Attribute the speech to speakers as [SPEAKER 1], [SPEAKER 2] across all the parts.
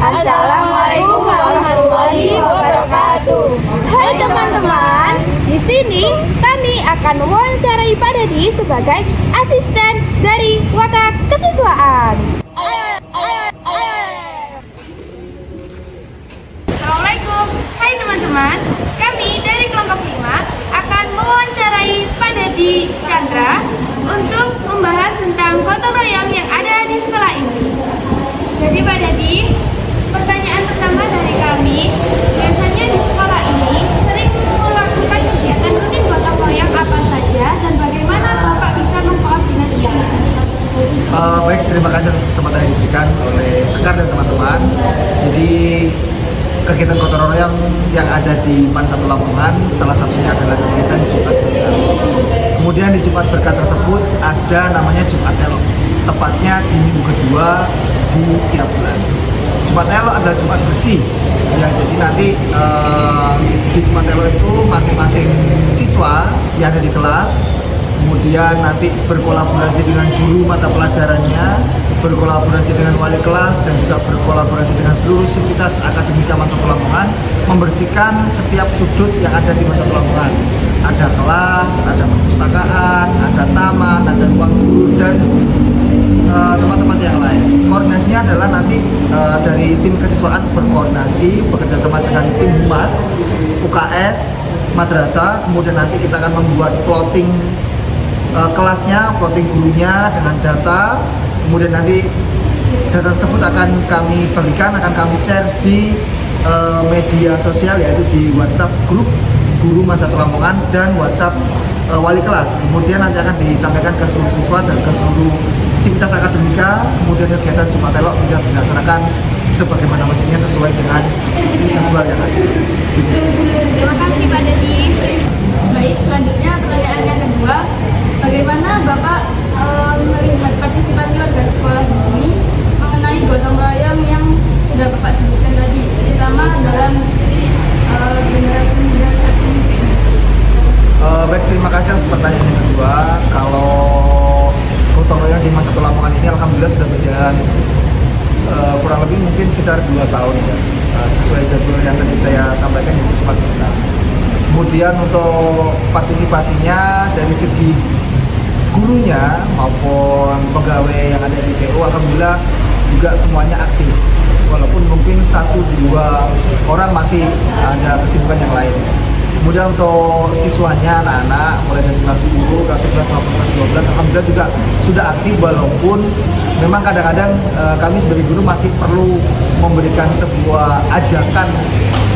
[SPEAKER 1] Assalamualaikum warahmatullahi wabarakatuh.
[SPEAKER 2] Hai teman-teman, di sini kami akan mewawancarai Pak Dedi sebagai asisten dari Waka Kesiswaan. Assalamualaikum. Hai teman-teman, kami dari kelompok 5 akan mewawancarai Pak Dedi Chandra untuk membahas tentang gotong royong yang ada di sekolah ini. Jadi Pak Dedi, pertanyaan pertama dari kami, biasanya di sekolah ini sering melakukan kegiatan rutin gotong royong apa saja dan bagaimana Bapak bisa mengkoordinasikan?
[SPEAKER 3] Baik, terima kasih atas kesempatan yang diberikan oleh Sekar dan teman-teman. Jadi kegiatan gotong royong yang ada di MAN 1 Lamongan, salah satunya adalah kegiatan Jumat Berkah. Kemudian di Jumat Berkah tersebut ada namanya Jumat Elok, tepatnya di minggu kedua di setiap bulan. Jumat Elok adalah Jumat bersih. Ya, jadi nanti di Jumat Elok itu masing-masing siswa yang ada di kelas kemudian nanti berkolaborasi dengan guru mata pelajarannya, berkolaborasi dengan wali kelas, dan juga berkolaborasi dengan seluruh sivitas akademika MAN 1 Lamongan membersihkan setiap sudut yang ada di MAN 1 Lamongan. Ada kelas, ada perpustakaan, ada taman, ada ruang guru, dan teman-teman yang lain. Koordinasinya adalah nanti dari tim kesiswaan berkoordinasi bekerja sama dengan tim humas, UKS, madrasah. Kemudian nanti kita akan membuat plotting kelasnya, plotting gurunya dengan data. Kemudian nanti data tersebut akan kami bagikan, akan kami share di media sosial, yaitu di WhatsApp grup guru MAN 1 Lamongan dan WhatsApp wali kelas. Kemudian nanti akan disampaikan ke seluruh siswa dan ke seluruh sivitas akademika. Kemudian kegiatan Jumat Elok bisa dilaksanakan sebagaimana mestinya sesuai dengan jadwal yang ada.
[SPEAKER 2] Terima kasih Pak Dedi. Baik, selanjutnya pertanyaan yang kedua, bagaimana Bapak melihat partisipasi warga sekolah di sini mengenai gotong royong yang sudah Bapak sebutkan tadi, terutama dalam generasi muda saat ini?
[SPEAKER 3] Baik, terima kasih atas pertanyaan yang kedua. Kalau gotong royong di MAN 1 Lamongan ini alhamdulillah sudah berjalan kurang lebih mungkin sekitar 2 tahun ya, sesuai jadwal yang tadi saya sampaikan itu Jumat Berkah. Kemudian untuk partisipasinya dari segi gurunya maupun pegawai yang ada di PO alhamdulillah juga semuanya aktif, walaupun mungkin 1-2 orang masih ada kesibukan yang lain. Kemudian untuk siswanya, anak-anak mulai dari kelas 10, kelas 11, maupun kelas 12 alhamdulillah juga sudah aktif, walaupun memang kadang-kadang kami sebagai guru masih perlu memberikan sebuah ajakan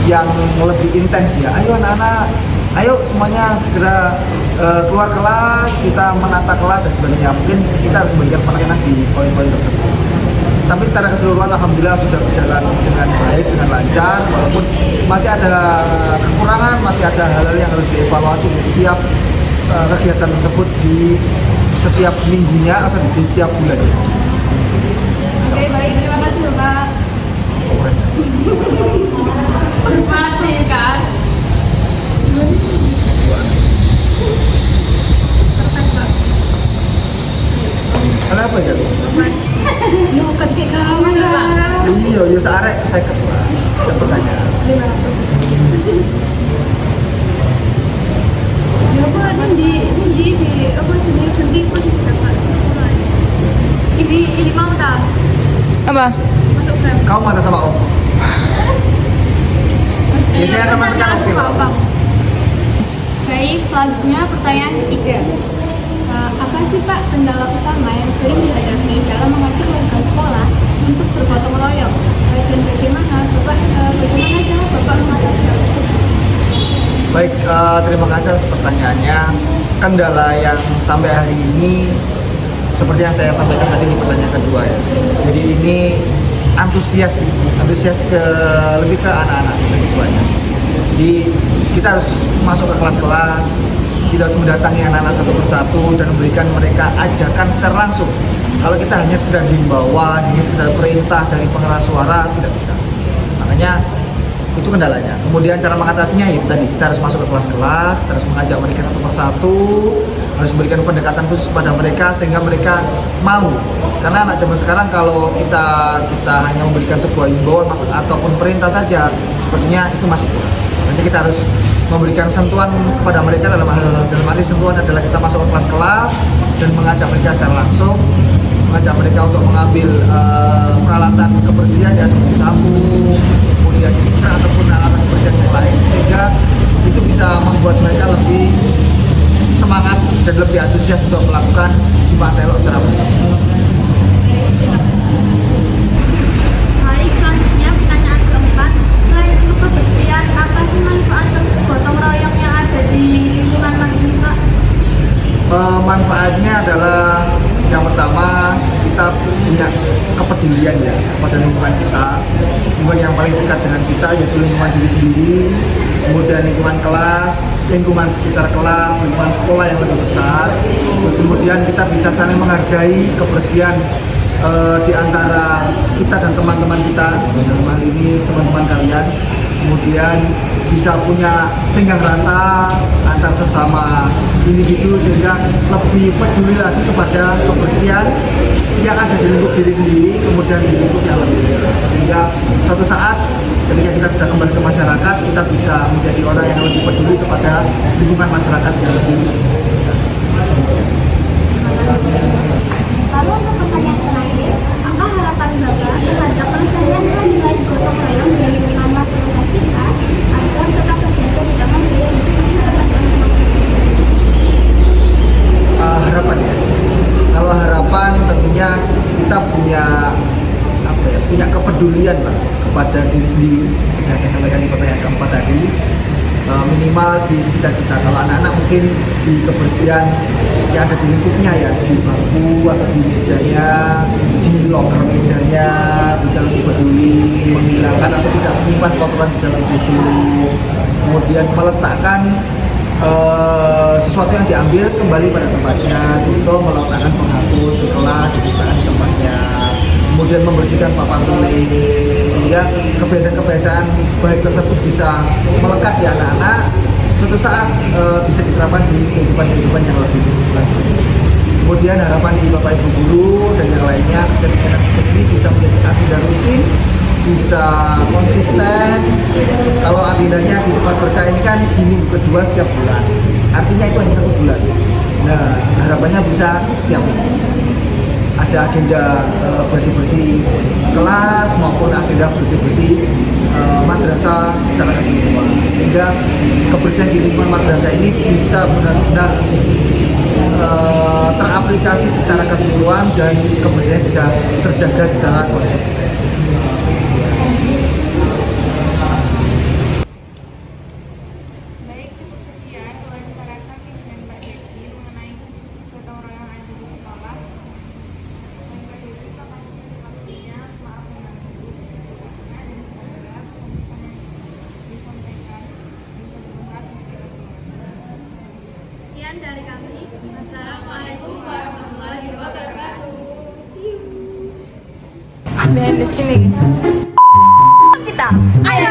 [SPEAKER 3] yang lebih intens ya. Ayo anak-anak, ayo semuanya segera keluar kelas, kita menata kelas dan sebagainya. Mungkin kita harus memberikan penekanan di poin-poin tersebut. Tapi secara keseluruhan alhamdulillah sudah berjalan dengan baik, dengan lancar, walaupun masih ada kekurangan, masih ada hal-hal yang harus dievaluasi di setiap kegiatan tersebut, di setiap minggunya atau di setiap bulannya.
[SPEAKER 2] Oke, baik, terima kasih Bapak. Hormati kan? Perfect Pak.
[SPEAKER 3] Kenapa ya?
[SPEAKER 2] Yuk, ketika kamu Pak.
[SPEAKER 3] Iya, ya searek saya ketua. Ada pertanyaan.
[SPEAKER 2] 500. Ya Pak, ini apa sini ganti posisi Bapak. Ini mau tak?
[SPEAKER 1] Apa?
[SPEAKER 2] Masuk frame.
[SPEAKER 3] Kau mana sama Om? Biasanya sama sekarang oke Pak.
[SPEAKER 2] Baik, selanjutnya pertanyaan ketiga. Apa sih Pak kendala utama yang sering dihadapi dalam mengajak warga sekolah untuk bergotong royong? Dan bagaimana cara Bapak mengatasi hal tersebut?
[SPEAKER 3] Baik, terima kasih atas pertanyaannya. Kendala yang sampai hari ini seperti yang saya sampaikan tadi di pertanyaan kedua ya. Jadi ini antusias lebih ke anak-anak, ke siswanya. Jadi kita harus masuk ke kelas-kelas, kita harus mendatangi anak-anak satu persatu dan memberikan mereka ajakan secara langsung. Kalau kita hanya sekedar himbauan, hanya sekedar perintah dari pengeras suara, tidak bisa. Makanya Itu kendalanya. Kemudian cara mengatasinya ya tadi, kita harus masuk ke kelas-kelas, kita harus mengajak mereka satu persatu, harus memberikan pendekatan khusus kepada mereka sehingga mereka mau. Karena anak zaman sekarang kalau kita hanya memberikan sebuah himbauan ataupun perintah saja, sepertinya itu masih kurang. Nanti kita harus memberikan sentuhan kepada mereka dalam arti sentuhan adalah kita masuk ke kelas-kelas dan mengajak mereka secara langsung, mengajak mereka untuk mengambil peralatan kebersihan ya seperti sabun, kemudian citra ataupun alat kebersihan yang lain, sehingga itu bisa membuat mereka lebih semangat dan lebih antusias untuk melakukan Jumat Elok secara bersama.
[SPEAKER 2] Baik, selanjutnya pertanyaan keempat. Selain untuk kebersihan, apa sih manfaat gotong royong yang ada di lingkungan Mas ini, Pak?
[SPEAKER 3] Manfaatnya adalah yang pertama kita punya kepedulian ya pada lingkungan kita, lingkungan yang paling dekat dengan kita yaitu lingkungan diri sendiri, kemudian lingkungan kelas, lingkungan sekitar kelas, lingkungan sekolah yang lebih besar. Terus kemudian kita bisa saling menghargai kebersihan di antara kita dan teman-teman kita, dalam hal ini teman-teman kalian. Kemudian bisa punya tenggang rasa antar sesama individu sehingga lebih peduli lagi kepada kebersihan yang ada di lingkup diri sendiri, kemudian di lingkup yang lebih besar. Sehingga suatu saat ketika kita sudah kembali ke masyarakat, kita bisa menjadi orang yang lebih peduli kepada lingkungan masyarakat yang lebih besar.
[SPEAKER 2] Lalu untuk pertanyaan terakhir, apa harapan Bapak terhadap pelestarian nilai gotong royong di lingkungan madrasah kita agar tetap terjaga di dalam
[SPEAKER 3] Harapan ya. Kalau harapan tentunya kita punya punya kepedulian lah kepada diri sendiri yang saya sampaikan di pertanyaan keempat tadi. Minimal di sekitar kita. Kalau anak-anak mungkin di kebersihan yang ada di lingkupnya ya, di bangku atau di mejanya, di loker mejanya bisa lebih peduli menghilangkan atau tidak menyimpan kotoran di dalam situ. Kemudian meletakkan sesuatu yang diambil kembali pada tempatnya, contoh meletakkan penghapus di kelas, diletakkan di tempatnya, kemudian membersihkan papan tulis, sehingga kebiasaan-kebiasaan baik tersebut bisa melekat di anak-anak, suatu saat bisa diterapkan di kehidupan yang lebih lanjut. Kemudian harapan di Bapak Ibu Guru dan yang lainnya, kegiatan seperti ini bisa menjadi agenda rutin, bisa konsisten. Kalau agendanya di tempat berkah ini kan di minggu kedua setiap bulan, artinya itu hanya 1 bulan. Nah, harapannya bisa setiap minggu ada agenda bersih-bersih kelas maupun agenda bersih-bersih madrasah secara keseluruhan, sehingga kebersihan di lingkungan madrasah ini bisa benar-benar teraplikasi secara keseluruhan dan kebersihan bisa terjaga secara konsisten.
[SPEAKER 2] Baik, cukup sekian wawancara kami dengan Mbak Devi mengenai gotong royong ada di sekolah. Dan Mbak Devi, terima kasih untuk waktunya. Maaf mengganggu kesibukannya dan semoga pesan-pesan yang disampaikan bisa bermanfaat untuk kita semua. Sekian dari kami. Assalamualaikum warahmatullahi wabarakatuh. See you.
[SPEAKER 1] Behind the screen lagi.
[SPEAKER 2] Kita. Ayo.